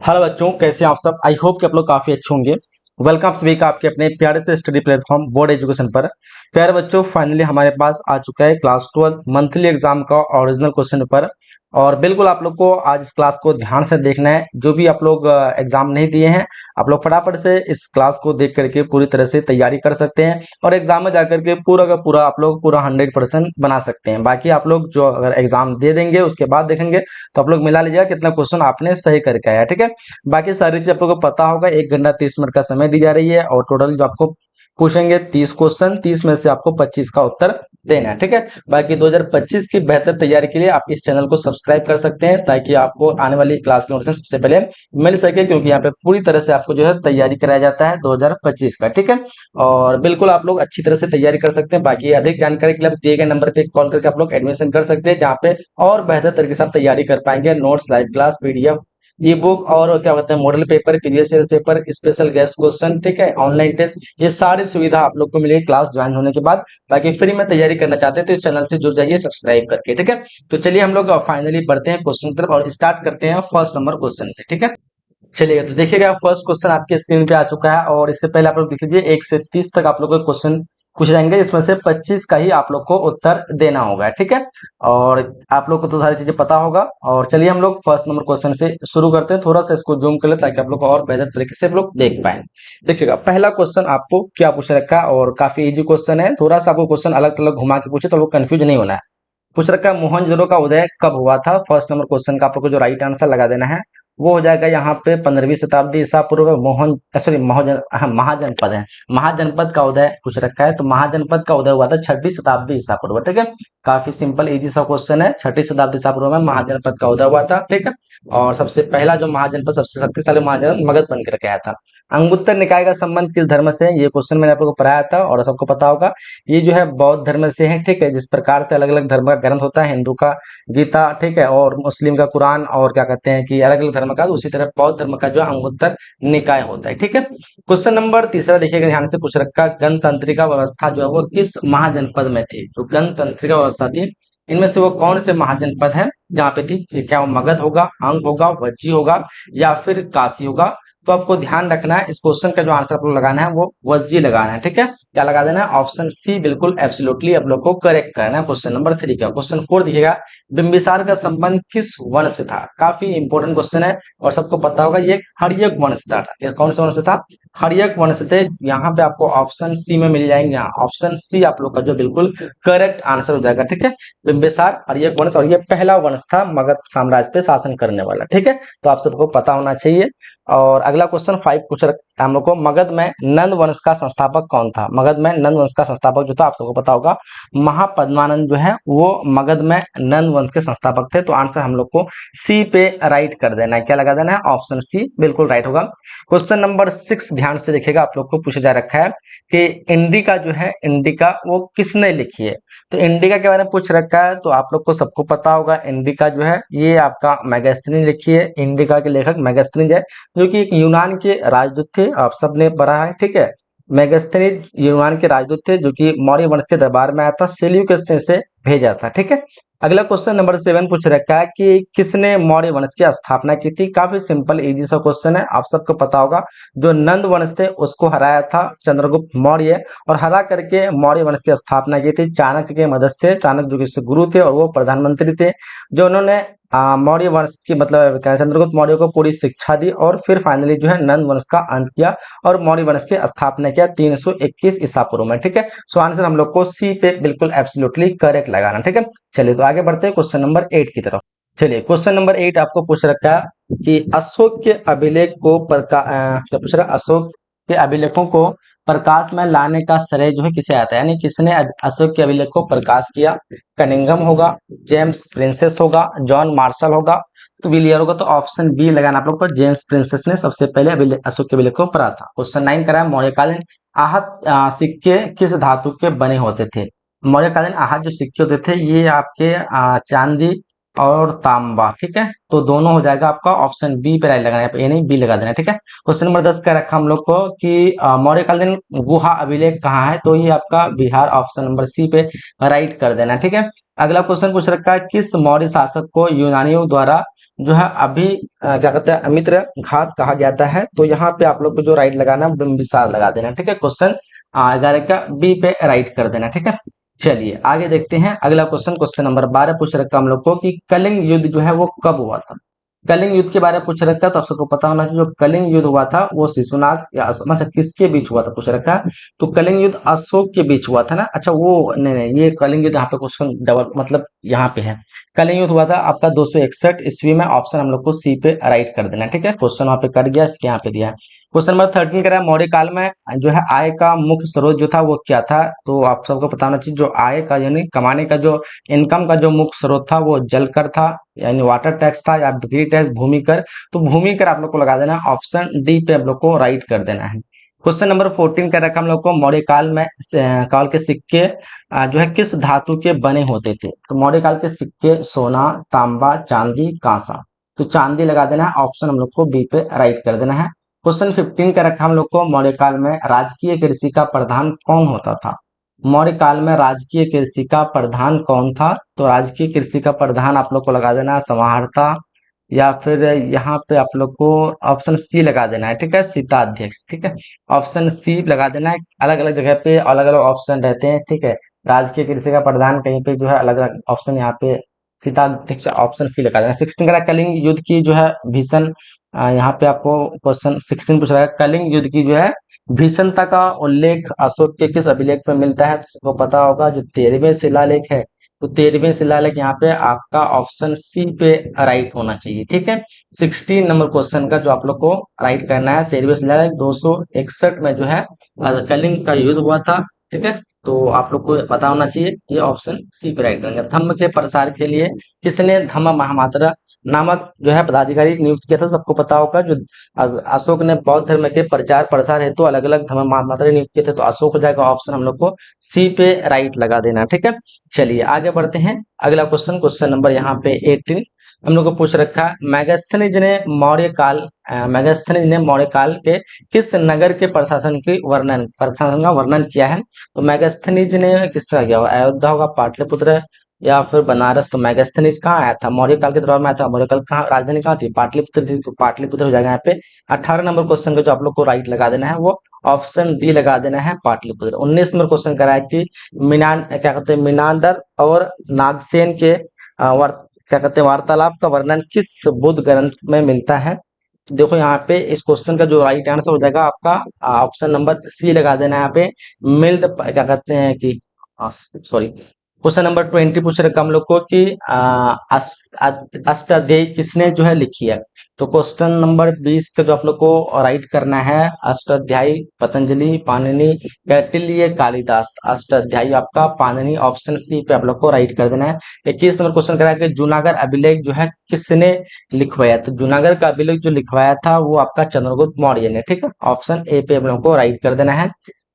Hello बच्चों, कैसे हैं आप सब। आई होप कि आप लोग काफ़ी अच्छे होंगे। वेलकम आप सभी का आपके अपने प्यारे से स्टडी प्लेटफॉर्म बोर्ड एजुकेशन पर। प्यारे बच्चों, फाइनली हमारे पास आ चुका है क्लास 12 मंथली एग्जाम का ओरिजिनल क्वेश्चन पेपर। और बिल्कुल आप लोग को आज इस क्लास को ध्यान से देखना है। जो भी आप लोग एग्जाम नहीं दिए हैं, आप लोग फटाफट से इस क्लास को देख करके पूरी तरह से तैयारी कर सकते हैं और एग्जाम में जाकर के पूरा का पूरा आप लोग पूरा 100% बना सकते हैं। बाकी आप लोग जो अगर एग्जाम दे देंगे उसके बाद देखेंगे तो आप लोग मिला लीजिएगा कितना क्वेश्चन आपने सही करके आया। ठीक है, बाकी सारी चीज आप लोगों को पता होगा। 1 घंटा 30 मिनट का समय दी जा रही है और टोटल जो आपको पूछेंगे 30 क्वेश्चन, 30 में से आपको 25 का उत्तर देना है। ठीक है, बाकी 2025 की बेहतर तैयारी के लिए आप इस चैनल को सब्सक्राइब कर सकते हैं ताकि आपको आने वाली क्लास के नोटिफिकेशन सबसे पहले मिल सके, क्योंकि यहाँ पे पूरी तरह से आपको जो है तैयारी कराया जाता है 2025 का। ठीक है, और बिल्कुल आप लोग अच्छी तरह से तैयारी कर सकते हैं। बाकी अधिक जानकारी के लिए आप दिए गए नंबर पे कॉल करके आप लोग एडमिशन कर सकते हैं, जहाँ पे और बेहतर तरीके से आप तैयारी कर पाएंगे। नोट्स, लाइव क्लास, पीडीएफ, ई बुक और क्या कहते हैं model paper, previous paper, special guest question, ठीक है, ऑनलाइन टेस्ट, ये सारी सुविधा आप लोग को मिलेगी क्लास ज्वाइन होने के बाद। बाकी फ्री में तैयारी करना चाहते हैं तो इस चैनल से जुड़ जाइए सब्सक्राइब करके। ठीक है, तो चलिए हम लोग फाइनली बढ़ते हैं क्वेश्चन की तरफ और स्टार्ट करते हैं फर्स्ट नंबर क्वेश्चन से। ठीक है, चलिए तो देखिएगा फर्स्ट क्वेश्चन आपके स्क्रीन पे आ चुका है और इससे पहले आप लोग देख लीजिए 1 से 30 तक आप लोग को क्वेश्चन पूछे जाएंगे, इसमें से 25 का ही आप लोग को उत्तर देना होगा। ठीक है, और आप लोग को तो सारी चीजें पता होगा। और चलिए हम लोग फर्स्ट नंबर क्वेश्चन से शुरू करते हैं। थोड़ा सा इसको जूम कर ले ताकि आप लोग को और बेहतर तरीके से आप लोग देख पाए। देखिएगा पहला क्वेश्चन आपको क्या पूछ रखा है और काफी इजी क्वेश्चन है। थोड़ा सा आपको क्वेश्चन अलग अलग घुमा के पूछे तो लोग कंफ्यूज नहीं होना है। पूछ रखा है मोहनजोदड़ो का उदय कब हुआ था। फर्स्ट नंबर क्वेश्चन का आप लोग को जो राइट आंसर लगा देना है वो हो जाएगा यहाँ पे 15वीं शताब्दी ईसा पूर्व। सॉरी महाजनपद है, महाजनपद का उदय पूछ रखा है, तो महाजनपद का उदय हुआ था 6वीं शताब्दी ईसा पूर्व। ठीक है, काफी सिंपल इजी सा क्वेश्चन है। 6वीं शताब्दी ईसा पूर्व में महाजनपद का उदय हुआ था। ठीक है, और सबसे पहला जो महाजनपद, सबसे शक्तिशाली महाजनपद मगध बन करके आया था। अंगुत्तर निकाय का संबंध किस धर्म से है, ये क्वेश्चन मैंने आप लोगों को पढ़ाया था और सबको पता होगा। ये जो है बौद्ध धर्म से है। ठीक है, जिस प्रकार से अलग अलग धर्म का ग्रंथ होता है, हिंदू का गीता, ठीक है, और मुस्लिम का कुरान, और क्या कहते हैं कि अलग अलग धर्म का, तो उसी तरह बौद्ध धर्म का जो अंगुत्तर निकाय होता है। ठीक है, क्वेश्चन नंबर तीसरा देखिएगा ध्यान से, पूछ रखा गणतंत्रिका व्यवस्था जो है वो किस महाजनपद में थी। तो गणतंत्रिका व्यवस्था थी, इनमें से वो कौन से महाजनपद है जहाँ पे थी। क्या वो मगध होगा, अंग होगा, वज्जी होगा या फिर काशी होगा। तो आपको ध्यान रखना है इस क्वेश्चन का जो आंसर आपको लगाना है वो वज्जी लगाना है। ठीक है, क्या लगा देना है, ऑप्शन सी बिल्कुल एब्सोल्युटली आप लोग को करेक्ट करना है। क्वेश्चन नंबर 3 का क्वेश्चन 4 दिखेगा, बिंबिसार का संबंध किस वंश से था। काफी इंपॉर्टेंट क्वेश्चन है और सबको पता होगा ये हर्यक वंश से था। ये कौन सा वंश से था, हर्यक वंश से थे। यहाँ पे आपको ऑप्शन सी में मिल जाएंगे, यहाँ ऑप्शन सी आप लोग का जो बिल्कुल करेक्ट आंसर हो जाएगा। ठीक है, बिंबिसार हर्यक वंश, और ये पहला वंश था मगध साम्राज्य पे शासन करने वाला। ठीक है, तो आप सबको पता होना चाहिए। और अगला क्वेश्चन 5 पूछ रखा हम लोग को, मगध में नंद वंश का संस्थापक कौन था। मगध में नंद वंश का संस्थापक जो था आप सबको पता होगा, महापद्मानंद जो है वो मगध में नंद वंश के संस्थापक थे। तो आंसर हम लोग को सी पे राइट कर देना है। क्या लगा देना है, ऑप्शन सी बिल्कुल राइट होगा। क्वेश्चन नंबर 6 ध्यान से देखिएगा, आप लोग को पूछा जा रखा है कि इंडिका जो है, इंडिका वो किसने लिखी है। तो इंडिका के बारे में पूछ रखा है, तो आप लोग को सबको पता होगा इंडिका जो है ये आपका मेगास्थनीज लिखी है। इंडिका के लेखक मेगास्थनीज है, जो कि एक यूनान के राजदूत थे, आप सबने पढ़ा है। ठीक है, मेगास्थनीज यूनान के राजदूत थे जो कि मौर्य वंश के दरबार में आया था, सेल्यूकस ने इसे भेजा था। ठीक है, अगला क्वेश्चन नंबर 7 पूछ रखा है कि किसने मौर्य वंश की स्थापना की थी। काफी सिंपल इजी सा क्वेश्चन है, आप सबको पता होगा जो नंद वंश थे उसको हराया था चंद्रगुप्त मौर्य, और हरा करके मौर्य वंश की स्थापना की थी चाणक्य की मदद से। चाणक्य जो कि गुरु थे और वो प्रधानमंत्री थे, जो उन्होंने मौर्य वंश की मतलब चंद्रगुप्त मौर्य को पूरी शिक्षा दी और फिर फाइनली जो है नंद वंश का अंत किया और मौर्य वंश की स्थापना किया 321 ईसा पूर्व में। ठीक है, सो आंसर हम लोग को सी पे बिल्कुल एब्सोल्युटली करेक्ट लगाना। ठीक है, चलिए तो आगे बढ़ते हैं क्वेश्चन नंबर 8 की तरफ। चलिए क्वेश्चन नंबर 8 आपको पूछ रखा है कि अशोक के अभिलेख को क्या पूछ रहा है, अशोक के अभिलेखों को प्रकाश में लाने का श्रेय जो है किसे आता है, यानी किसने अशोक के अभिलेख को प्रकाश किया। कनिंघम होगा, जेम्स प्रिंसेस होगा, जॉन मार्शल होगा, तो विलियर होगा। तो ऑप्शन बी लगाना आप लोग को, जेम्स प्रिंसेस ने सबसे पहले अशोक के अभिलेख को पढ़ा था। क्वेश्चन 9 करा है, मौर्यकालीन आहत सिक्के किस धातु के बने होते थे। मौर्यकालीन आहत जो सिक्के होते थे ये आपके चांदी, और तांबा। ठीक है, तो दोनों हो जाएगा आपका ऑप्शन बी पे राइट लगाना है, ए नहीं बी लगा देना है। ठीक है, क्वेश्चन नंबर 10 का रखा हम लोग को कि मौर्यकालीन गुहा अभिलेख कहाँ है, तो ये आपका बिहार, ऑप्शन नंबर सी पे राइट कर देना है। ठीक है, अगला क्वेश्चन पूछ रखा है किस मौर्य शासक को यूनानियों द्वारा जो है अभी क्या कहते हैं मित्र घात कहा जाता है, तो यहाँ पे आप लोग को जो राइट लगाना है बिंबिसार लगा देना। ठीक है, क्वेश्चन 11 का बी पे राइट कर देना। ठीक है, चलिए आगे देखते हैं अगला क्वेश्चन। क्वेश्चन नंबर 12 पूछ रखा हम लोग को कि कलिंग युद्ध जो है वो कब हुआ था। कलिंग युद्ध के बारे में पूछ रखा है, तो आप सबको पता होना चाहिए जो कलिंग युद्ध हुआ था वो शिशुनाग या मतलब किसके बीच हुआ था पूछ रखा है, तो कलिंग युद्ध अशोक के बीच हुआ था ना। अच्छा वो नहीं नहीं, ये कलिंग युद्ध यहाँ पे क्वेश्चन डबल मतलब यहाँ पे है। कलिंग युद्ध हुआ था आपका 261 ईस्वी में, ऑप्शन हम लोग को सी पे राइट कर देना। ठीक है, क्वेश्चन वहाँ पे कट गया, इसके यहाँ पे दिया है। क्वेश्चन नंबर 13 कह रहा है मौर्य काल में जो है आय का मुख्य स्रोत जो था वो क्या था, तो आप सबको पता होना चाहिए जो आय का यानी कमाने का जो इनकम का जो मुख्य स्रोत था वो जल कर था, यानी वाटर टैक्स था, या बिक्री टैक्स, भूमि कर। तो भूमि कर आप लोग को लगा देना, ऑप्शन डी पे आप लोग को राइट कर देना है। क्वेश्चन नंबर 14 का रखा हम लोग को मौर्य काल में काल के सिक्के जो है किस धातु के बने होते थे, तो मौर्य काल के सिक्के सोना, तांबा, चांदी, कांसा। तो चांदी लगा देना है, ऑप्शन हम लोग को बी पे राइट कर देना है। क्वेश्चन 15 का रखा हम लोग को मौर्य काल में राजकीय कृषि का प्रधान कौन होता था। मौर्य काल में राजकीय कृषि का प्रधान कौन था, तो राजकीय कृषि का प्रधान आप लोग को लगा देना है समाहर्ता, या फिर यहाँ पे आप लोग को ऑप्शन सी लगा देना है। ठीक है, सीताध्यक्ष। ठीक है, ऑप्शन सी लगा देना है। अलग अलग जगह पे अलग अलग ऑप्शन रहते हैं। ठीक है, राजकीय कृषि का प्रधान कहीं पे जो है अलग अलग ऑप्शन, यहाँ पे सीताध्यक्ष ऑप्शन सी लगा देना। 16 का कलिंग युद्ध की जो है भीषण यहाँ पे आपको क्वेश्चन 16 पूछ रहा है कलिंग युद्ध की जो है भीषणता का उल्लेख अशोक के किस अभिलेख में मिलता है, तो सबको पता होगा जो 13वें शिलालेख है, तो 13वें शिलालेख यहाँ पे आपका ऑप्शन सी पे राइट होना चाहिए। ठीक है, 16 नंबर क्वेश्चन का जो आप लोग को राइट करना है 13वें शिलालेख 261 में जो है कलिंग का युद्ध हुआ था। ठीक है, तो आप लोग को पता होना चाहिए, ये ऑप्शन सी पे राइट करेंगे। धम्म के प्रसार के लिए किसने धम्म महामात्रा नामक जो है पदाधिकारी नियुक्त किया था, सबको पता होगा जो अशोक ने बौद्ध धर्म के प्रचार प्रसार हेतु अलग अलग धर्म महामात्रा नियुक्त किए थे, तो अशोक हो जाएगा, ऑप्शन हम लोग को सी पे राइट लगा देना। ठीक है, चलिए आगे बढ़ते हैं अगला क्वेश्चन। क्वेश्चन नंबर यहाँ पे 18 हम लोग को पूछ रखा है मैगस्थनीज ने मौर्य काल के किस नगर के प्रशासन का वर्णन किया है, तो मैगस्थनीज ने किस तरह किया होगा, अयोध्या होगा, पाटलिपुत्र या फिर बनारस। तो मैगस्थनीज कहाँ आया था, मौर्य काल के दौरान में आया था। मौर्य काल कहाँ राजधानी कहाँ थी, पाटलिपुत्र थी, तो पाटलिपुत्र हो जाएगा यहाँ पे। 18 नंबर क्वेश्चन का जो आप लोग को राइट लगा देना है वो ऑप्शन डी लगा देना है, पाटलिपुत्र। 19 नंबर क्वेश्चन करा है कि क्या कहते हैं मीनांडर और नागसेन के क्या कहते हैं वार्तालाप का वर्णन किस बुद्ध ग्रंथ में मिलता है। तो देखो यहाँ पे इस क्वेश्चन का जो राइट आंसर हो जाएगा आपका ऑप्शन नंबर सी लगा देना है यहाँ पे। मिल्द क्या कहते हैं कि सॉरी, क्वेश्चन नंबर 20 पूछ रखा हम लोग को कि अष्टाध्यायी किसने जो है लिखी है, तो क्वेश्चन नंबर 20 का जो आप लोग को राइट करना है अष्टाध्यायी पतंजलि, पाणिनि, कौटिल्य, कालिदास। अष्टाध्यायी आपका पाणिनि, ऑप्शन सी पे आप लोग को राइट कर देना है। 21 नंबर क्वेश्चन करा कि जूनागढ़ अभिलेख जो है किसने लिखवाया, तो जूनागढ़ का अभिलेख जो लिखवाया था वो आपका चंद्रगुप्त मौर्य ने। ठीक है, ऑप्शन ए पे हम लोग को राइट कर देना है।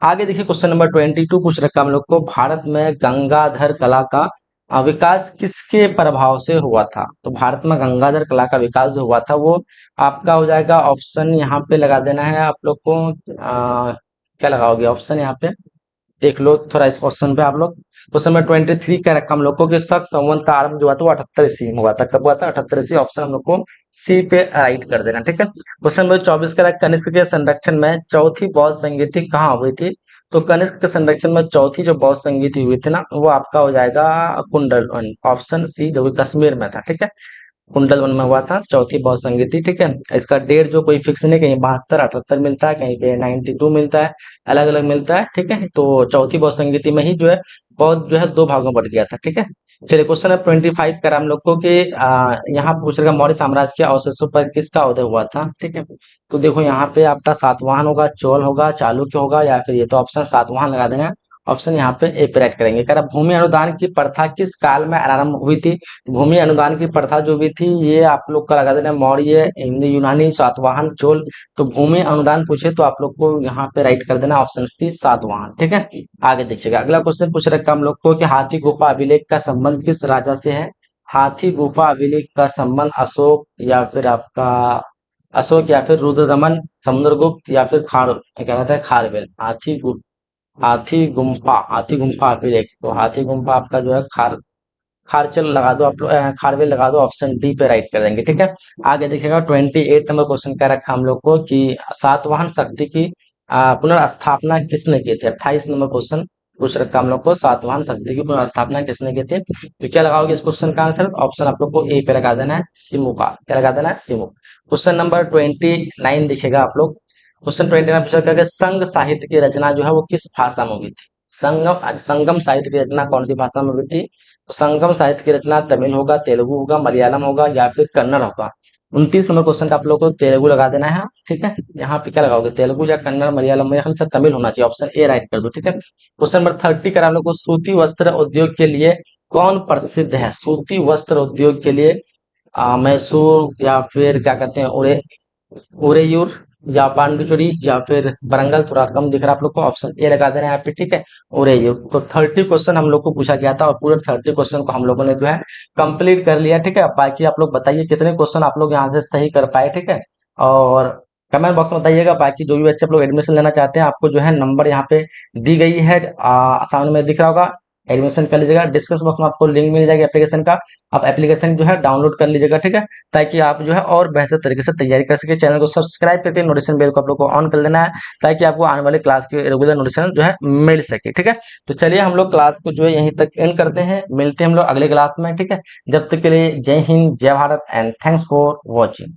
आगे देखिए क्वेश्चन नंबर 22 पूछ रखा हम लोग को भारत में गंगाधर कला का विकास किसके प्रभाव से हुआ था, तो भारत में गंगाधर कला का विकास जो हुआ था वो आपका हो जाएगा, ऑप्शन यहाँ पे लगा देना है आप लोग को क्या लगाओगे ऑप्शन यहाँ पे देख लो थोड़ा इस क्वेश्चन पे आप लोग। क्वेश्चन नंबर 23 का रखा हम लोग को कि शक संवत का आरंभ जो हुआ था वो 78 ईस्वी में हुआ था, कब हुआ था 78 ईस्वी, ऑप्शन हम लोग को सी पे राइट कर देना। ठीक है, क्वेश्चन नंबर 24 का कनिष्क के संरक्षण में चौथी बौद्ध संगीति कहाँ हुई थी, तो कनिष्क के संरक्षण में चौथी जो बौद्ध संगीति हुई थी ना वो आपका हो जाएगा कुंडल, ऑप्शन सी जो कि कश्मीर में था। ठीक है, कुंडल वन में हुआ था चौथी बौद्ध संगीति। ठीक है, इसका डेट जो कोई फिक्स नहीं, कहीं 72 78 मिलता है, कहीं पे 92 मिलता है, अलग अलग मिलता है। ठीक है, तो चौथी बौद्ध संगीति में ही जो है बौद्ध जो है दो भागों में बट गया था। ठीक है, चलिए क्वेश्चन है 25 का हम लोग को कि यहाँ पूछ रहा मौर्य साम्राज्य के अवशेषों पर किसका उदय हुआ था। ठीक है, तो देखो यहाँ पे आपका सातवाहन होगा, चोल होगा, चालुक्य होगा, या फिर ये तो ऑप्शन सातवाहन लगा देना, ऑप्शन यहाँ पे ए पे राइट करेंगे। कह रहा भूमि अनुदान की प्रथा किस काल में आरंभ हुई थी, भूमि अनुदान की प्रथा जो भी थी ये आप लोग का लगा देना मौर्य, यूनानी, सातवाहन, चोल। तो भूमि अनुदान पूछे तो आप लोग को यहाँ पे राइट कर देना ऑप्शन सी सातवाहन। ठीक है, आगे देखिएगा अगला क्वेश्चन पूछ रखा हम लोग को कि हाथी गुफा अभिलेख का संबंध किस राजा से है, हाथी गुफा अभिलेख का संबंध अशोक या फिर आपका अशोक या फिर रुद्रदमन, समुद्रगुप्त या फिर क्या कहते हैं खारवेल। हाथी गुम्फा अभिलेख, तो हाथी गुम्फा आपका जो है खारचल लगा दो आप लोग, खारवेल लगा दो, ऑप्शन डी पे राइट कर देंगे। ठीक है, आगे देखिएगा 28 नंबर क्वेश्चन क्या रखा हम लोग को कि सातवाहन शक्ति की पुनर्स्थापना किसने की थी। 28 नंबर क्वेश्चन पूछ रखा हम लोग को, सातवाहन शक्ति की पुनर्स्थापना किसने की थी। तो क्या लगाओगे इस क्वेश्चन का आंसर, ऑप्शन आप लोग को ए पे लगा देना है, सिमु का। क्या लगा देना है, सिमु। क्वेश्चन नंबर 29 दिखेगा आप लोग। क्वेश्चन 29 पूछा गया कि संघ साहित्य की रचना जो है वो किस भाषा में हुई थी। संगम साहित्य की रचना कौन सी भाषा में हुई थी। तो संगम साहित्य की रचना तमिल होगा, तेलुगु होगा, मलयालम होगा या फिर कन्नड़ होगा। 29 नंबर क्वेश्चन का आप लोग को तेलुगु लगा देना है। ठीक है, यहाँ पे क्या लगाओगे, तेलुगु या कन्नड़, मलयालम, मेरे ख्याल से तमिल होना चाहिए, ऑप्शन ए राइट कर दो। ठीक है, क्वेश्चन नंबर 30 का हम लोग को सूती वस्त्र उद्योग के लिए कौन प्रसिद्ध है। सूती वस्त्र उद्योग के लिए मैसूर या फिर क्या कहते हैं उरेयूर या पांडुचेरी या फिर बरंगल, थोड़ा कम दिख रहा है आप लोग को, ऑप्शन ए लगा देना है यहाँ पे। ठीक है, उरेयूर। तो 30 क्वेश्चन हम लोग को पूछा गया था और पूरे 30 क्वेश्चन को हम लोगों ने जो है कंप्लीट कर लिया। ठीक है, बाकी आप लोग बताइए कितने क्वेश्चन आप लोग यहाँ से सही कर पाए। ठीक है, और कमेंट बॉक्स में बताइएगा। बाकी जो भी बच्चे आप लोग एडमिशन लेना चाहते हैं, आपको जो है नंबर यहाँ पे दी गई है, सामने में दिख रहा होगा, एडमिशन कर लीजिएगा। डिस्क्रिप्शन बॉक्स में आपको लिंक मिल जाएगी एप्लीकेशन का, आप एप्लीकेशन जो है डाउनलोड कर लीजिएगा। ठीक है, ताकि आप जो है और बेहतर तरीके से तैयारी कर सके। चैनल को सब्सक्राइब करके नोटिफिकेशन बेल को आप लोग को ऑन कर देना है, ताकि आपको आने वाले क्लास के रेगुलर नोटिफिकेशन जो है मिल सके। ठीक है, तो चलिए हम लोग क्लास को जो है यहीं तक एंड करते हैं, मिलते हैं हम लोग अगले क्लास में। ठीक है, जब तक के लिए जय हिंद, जय Bharat and thanks for watching.